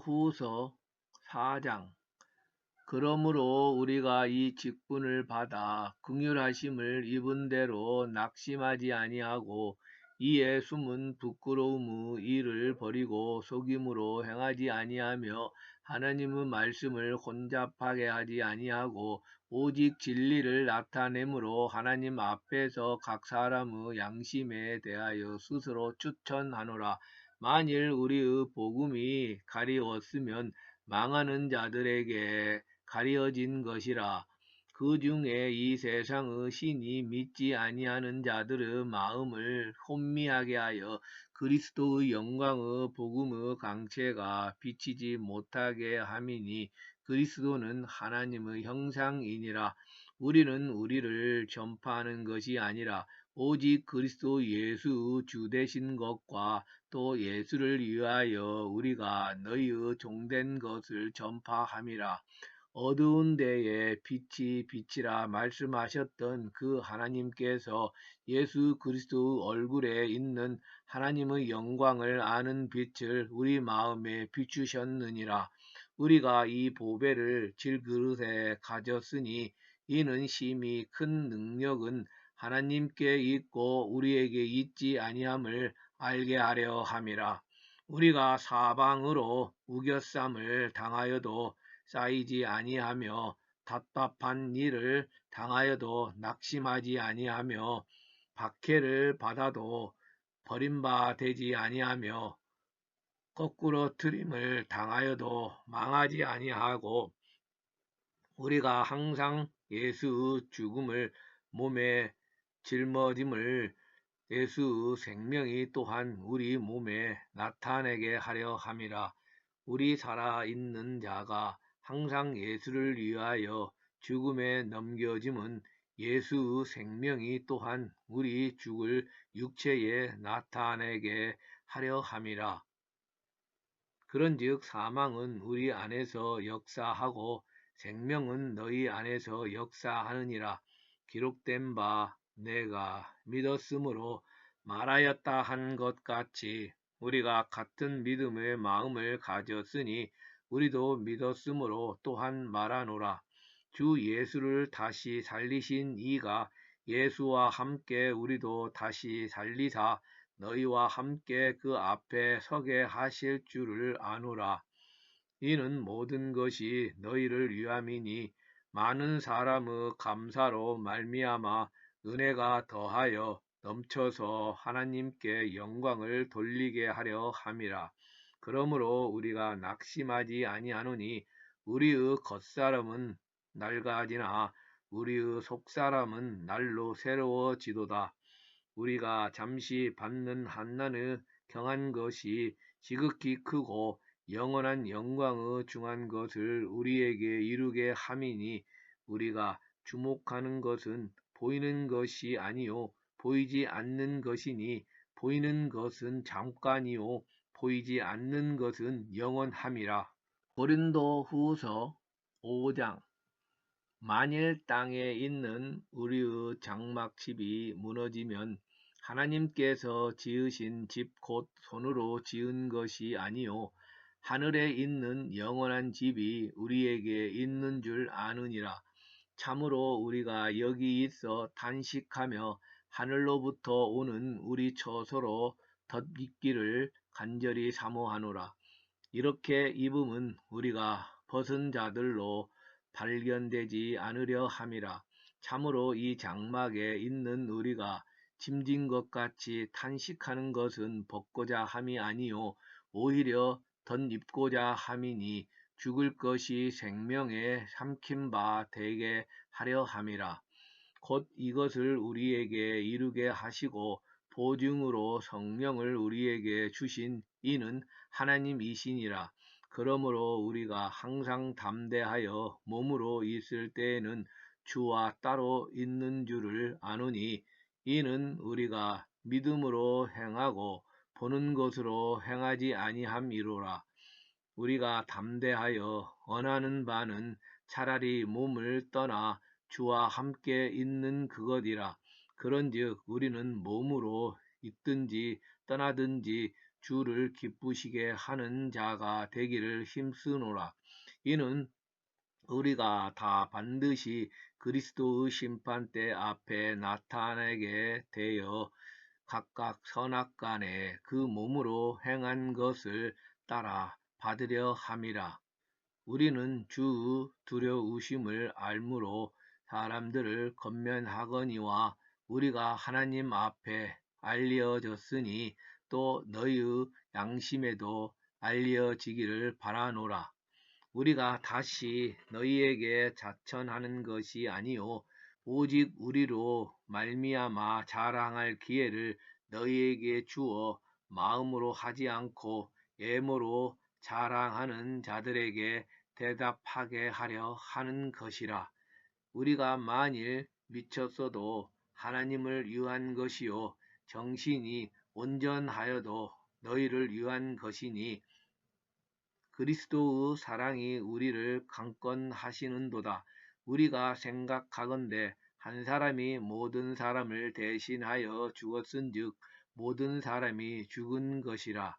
고린도후서 4장. 그러므로 우리가 이 직분을 받아 긍휼하심을 입은 대로 낙심하지 아니하고 이에 숨은 부끄러움의 일을 버리고 속임으로 행하지 아니하며 하나님의 말씀을 혼잡하게 하지 아니하고 오직 진리를 나타내므로 하나님 앞에서 각 사람의 양심에 대하여 스스로 추천하노라. 만일 우리의 복음이 가리웠으면 망하는 자들에게 가려진 것이라. 그 중에 이 세상의 신이 믿지 아니하는 자들의 마음을 혼미하게 하여 그리스도의 영광의 복음의 강체가 비치지 못하게 함이니 그리스도는 하나님의 형상이니라. 우리는 우리를 전파하는 것이 아니라 오직 그리스도 예수 주 되신 것과 또 예수를 위하여 우리가 너희의 종된 것을 전파함이라. 어두운 데에 빛이 비치라 말씀하셨던 그 하나님께서 예수 그리스도의 얼굴에 있는 하나님의 영광을 아는 빛을 우리 마음에 비추셨느니라. 우리가 이 보배를 질그릇에 가졌으니 이는 심히 큰 능력은 하나님께 있고 우리에게 있지 아니함을 알게 하려 함이라. 우리가 사방으로 우겨쌈을 당하여도 쌓이지 아니하며 답답한 일을 당하여도 낙심하지 아니하며 박해를 받아도 버림받지 아니하며 거꾸로 트림을 당하여도 망하지 아니하고 우리가 항상 예수의 죽음을 몸에 짊어짐을 예수의 생명이 또한 우리 몸에 나타내게 하려 함이라. 우리 살아있는 자가 항상 예수를 위하여 죽음에 넘겨짐은 예수의 생명이 또한 우리 죽을 육체에 나타내게 하려 함이라. 그런즉 사망은 우리 안에서 역사하고 생명은 너희 안에서 역사하느니라. 기록된 바 내가 믿었으므로 말하였다 한 것 같이 우리가 같은 믿음의 마음을 가졌으니 우리도 믿었으므로 또한 말하노라. 주 예수를 다시 살리신 이가 예수와 함께 우리도 다시 살리사 너희와 함께 그 앞에 서게 하실 줄을 아노라. 이는 모든 것이 너희를 위함이니 많은 사람의 감사로 말미암아 은혜가 더하여 넘쳐서 하나님께 영광을 돌리게 하려 함이라. 그러므로 우리가 낙심하지 아니하노니 우리의 겉사람은 낡아지나 우리의 속사람은 날로 새로워지도다. 우리가 잠시 받는 한난의 경한 것이 지극히 크고 영원한 영광의 중한 것을 우리에게 이루게 함이니 우리가 주목하는 것은 보이는 것이 아니요 보이지 않는 것이니 보이는 것은 잠깐이요 보이지 않는 것은 영원함이라. 고린도후서 5장. 만일 땅에 있는 우리의 장막집이 무너지면 하나님께서 지으신 집 곧 손으로 지은 것이 아니요 하늘에 있는 영원한 집이 우리에게 있는 줄 아느니라. 참으로 우리가 여기 있어 탄식하며 하늘로부터 오는 우리 처소로 덧입기를 간절히 사모하노라. 이렇게 입음은 우리가 벗은 자들로 발견되지 않으려 함이라. 참으로 이 장막에 있는 우리가 짐진 것 같이 탄식하는 것은 벗고자 함이 아니요 오히려 덧입고자 함이니 죽을 것이 생명에 삼킨 바 되게 하려 함이라. 곧 이것을 우리에게 이루게 하시고 보증으로 성령을 우리에게 주신 이는 하나님이시니라. 그러므로 우리가 항상 담대하여 몸으로 있을 때에는 주와 따로 있는 줄을 아노니 이는 우리가 믿음으로 행하고 보는 것으로 행하지 아니함이로라. 우리가 담대하여 언하는 바는 차라리 몸을 떠나 주와 함께 있는 그것이라. 그런즉 우리는 몸으로 있든지 떠나든지 주를 기쁘시게 하는 자가 되기를 힘쓰노라. 이는 우리가 다 반드시 그리스도의 심판대 앞에 나타나게 되어 각각 선악간에 그 몸으로 행한 것을 따라 받으려 함이라. 우리는 주의 두려우심을 알므로 사람들을 권면하거니와 우리가 하나님 앞에 알려졌으니 또 너희의 양심에도 알려지기를 바라노라. 우리가 다시 너희에게 자천하는 것이 아니요 오직 우리로 말미암아 자랑할 기회를 너희에게 주어 마음으로 하지 않고 예모로 자랑하는 자들에게 대답하게 하려 하는 것이라. 우리가 만일 미쳤어도 하나님을 위한 것이요 정신이 온전하여도 너희를 위한 것이니 그리스도의 사랑이 우리를 강권하시는도다. 우리가 생각하건대 한 사람이 모든 사람을 대신하여 죽었은즉 모든 사람이 죽은 것이라.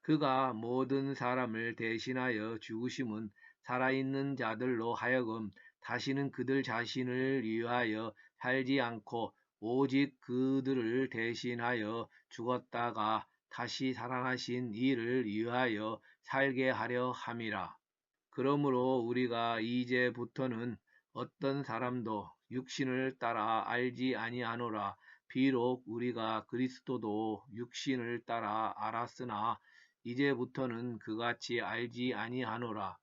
그가 모든 사람을 대신하여 죽으심은 살아있는 자들로 하여금 다시는 그들 자신을 위하여 살지 않고 오직 그들을 대신하여 죽었다가 다시 살아나신 이를 위하여 살게 하려 함이라. 그러므로 우리가 이제부터는 어떤 사람도 육신을 따라 알지 아니하노라. 비록 우리가 그리스도도 육신을 따라 알았으나 이제부터는 그같이 알지 아니하노라.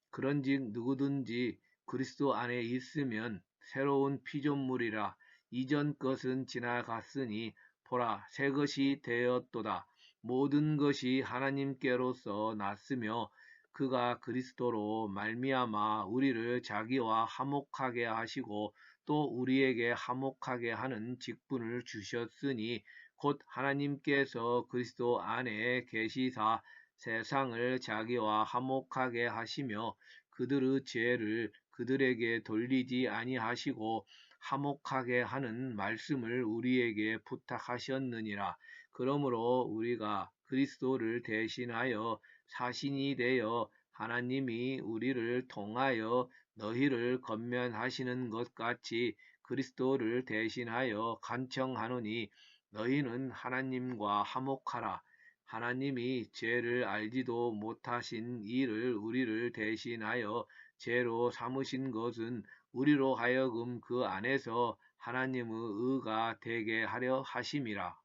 그런즉 누구든지 그리스도 안에 있으면 새로운 피조물이라. 이전 것은 지나갔으니 보라 새 것이 되었도다. 모든 것이 하나님께로서 났으며 그가 그리스도로 말미암아 우리를 자기와 화목하게 하시고 또 우리에게 화목하게 하는 직분을 주셨으니 곧 하나님께서 그리스도 안에 계시사 세상을 자기와 화목하게 하시며 그들의 죄를 그들에게 돌리지 아니하시고 화목하게 하는 말씀을 우리에게 부탁하셨느니라. 그러므로 우리가 그리스도를 대신하여 사신이 되어 하나님이 우리를 통하여 너희를 권면하시는 것 같이 그리스도를 대신하여 간청하노니 너희는 하나님과 화목하라. 하나님이 죄를 알지도 못하신 이를 우리를 대신하여 죄로 삼으신 것은 우리로 하여금 그 안에서 하나님의 의가 되게 하려 하심이라.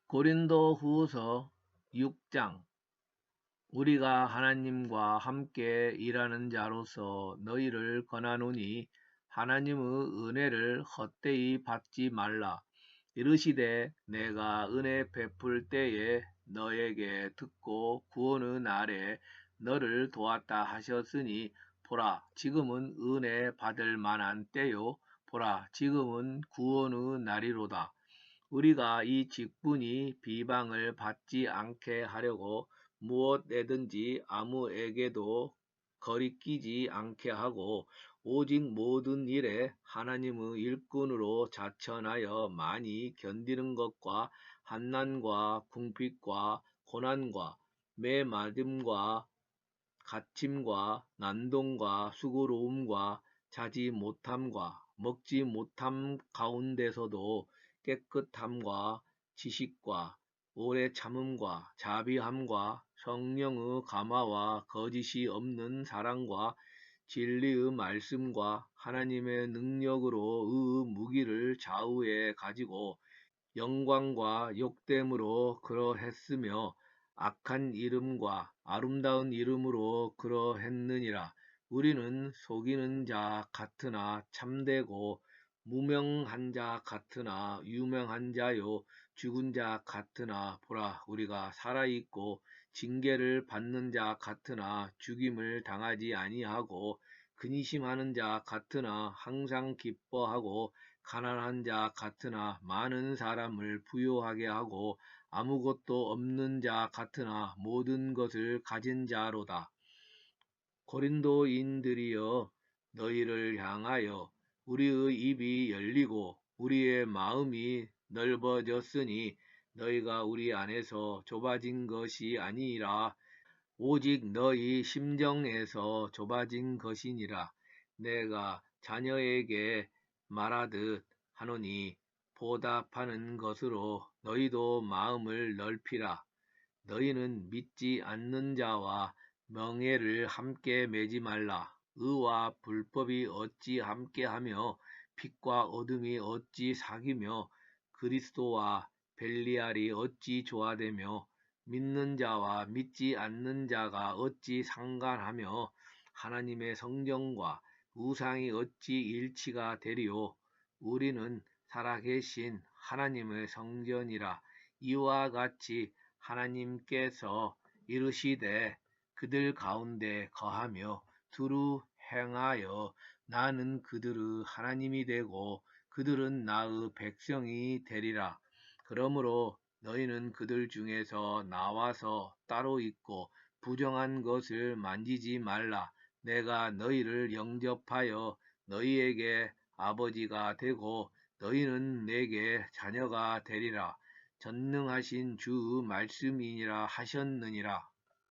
고린도 후서 6장. 우리가 하나님과 함께 일하는 자로서 너희를 권하노니 하나님의 은혜를 헛되이 받지 말라. 이르시되 내가 은혜 베풀 때에 너에게 듣고 구원의 날에 너를 도왔다 하셨으니 보라 지금은 은혜 받을 만한 때요 보라 지금은 구원의 날이로다. 우리가 이 직분이 비방을 받지 않게 하려고 무엇에든지 아무에게도 거리끼지 않게 하고 오직 모든 일에 하나님의 일꾼으로 자천하여 많이 견디는 것과 환난과 궁핍과 고난과 매맞음과 갇힘과 난동과 수고로움과 자지 못함과 먹지 못함 가운데서도 깨끗함과 지식과 오래 참음과 자비함과 성령의 감화와 거짓이 없는 사랑과 진리의 말씀과 하나님의 능력으로 의 무기를 좌우에 가지고 영광과 욕됨으로 그러했으며 악한 이름과 아름다운 이름으로 그러했느니라. 우리는 속이는 자 같으나 참되고 무명한 자 같으나 유명한 자요 죽은 자 같으나 보라 우리가 살아있고 징계를 받는 자 같으나 죽임을 당하지 아니하고 근심하는 자 같으나 항상 기뻐하고 가난한 자 같으나 많은 사람을 부유하게 하고 아무것도 없는 자 같으나 모든 것을 가진 자로다. 고린도인들이여 너희를 향하여 우리의 입이 열리고 우리의 마음이 넓어졌으니 너희가 우리 안에서 좁아진 것이 아니라 오직 너희 심정에서 좁아진 것이니라. 내가 자녀에게 말하듯 하노니 보답하는 것으로 너희도 마음을 넓히라. 너희는 믿지 않는 자와 명예를 함께 매지 말라. 의와 불법이 어찌 함께하며 빛과 어둠이 어찌 사귀며 그리스도와 벨리알이 어찌 조화되며 믿는 자와 믿지 않는 자가 어찌 상관하며 하나님의 성전과 우상이 어찌 일치가 되리요. 우리는 살아계신 하나님의 성전이라. 이와 같이 하나님께서 이르시되 그들 가운데 거하며 두루 행하여 나는 그들의 하나님이 되고 그들은 나의 백성이 되리라. 그러므로 너희는 그들 중에서 나와서 따로 있고 부정한 것을 만지지 말라. 내가 너희를 영접하여 너희에게 아버지가 되고 너희는 내게 자녀가 되리라. 전능하신 주 말씀이니라 하셨느니라.